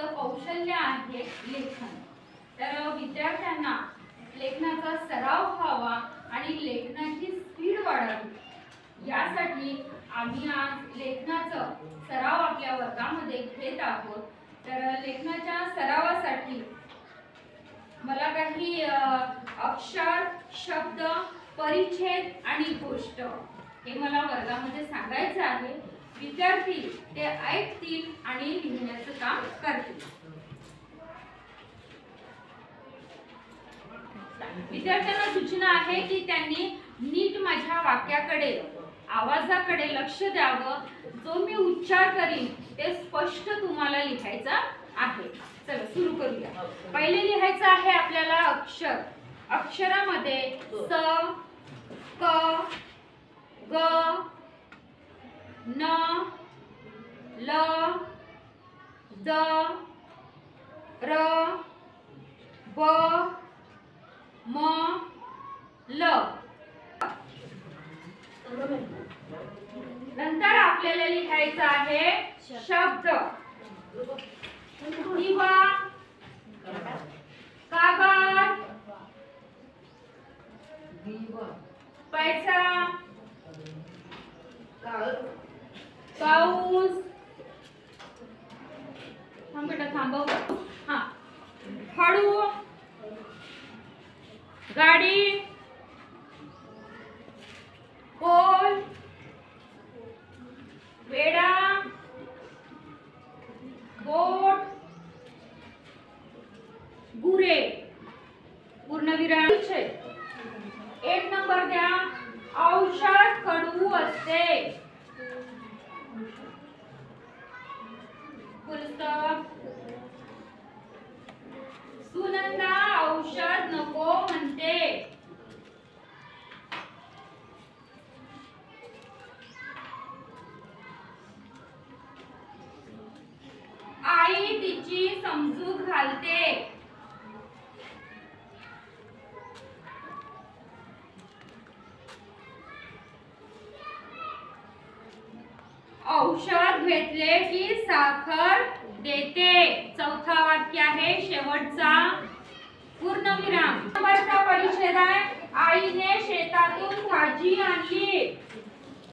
महत्त्वाचं कौशल्य आहे लेखन। तर विद्यार्थ्यांना लेखनाचा सराव व्हावा आणि लेखनाची स्पीड वाढावी यासाठी आम्ही आज लेखनाचा सराव आपल्या वर्गामध्ये घेत आहोत। तर लेखनाच्या सरावासाठी मला काही अक्षर, शब्द, परिच्छेद आणि गोष्ट हे मला वर्गामध्ये सांगायचं आहे। विद्यार्थी ते ऐकतील आणि लिहिण्याचं काम करतील। विद्यार्थ्यांना सूचना आहे की त्यांनी नीट माझ्या वाक्याकडे, आवाजाकडे लक्ष द्यावं। जो मी उच्चार करीन ते स्पष्ट तुम्हाला लिहायचं आहे। चला सुरू करूया। पहिले लिहायचं आहे आपल्याला अक्षर। अक्षरामध्ये स, क, ग, न, ल, ज, र, ब, म, ल। नंतर आपल्याला लिहायचं आहे शब्द। दिवा, कागद, पैसा, पाऊस, थांब बेटा थांबव, हा, हळू, गाडी, पोल, वेडा, बोट, गुरे, पूर्णविराम। 1 नंबर द्या। औषध कडू असते। पुस्तक। सुनंदा औषध नको म्हणते। आई तिची समजूत घालते। औषध घेतले की साखर देते। चौथा वाक्य आहे शेवटचा पूर्णविराम। नंबरचा परिच्छेद आहे आईने शेतातून भाजी आणली।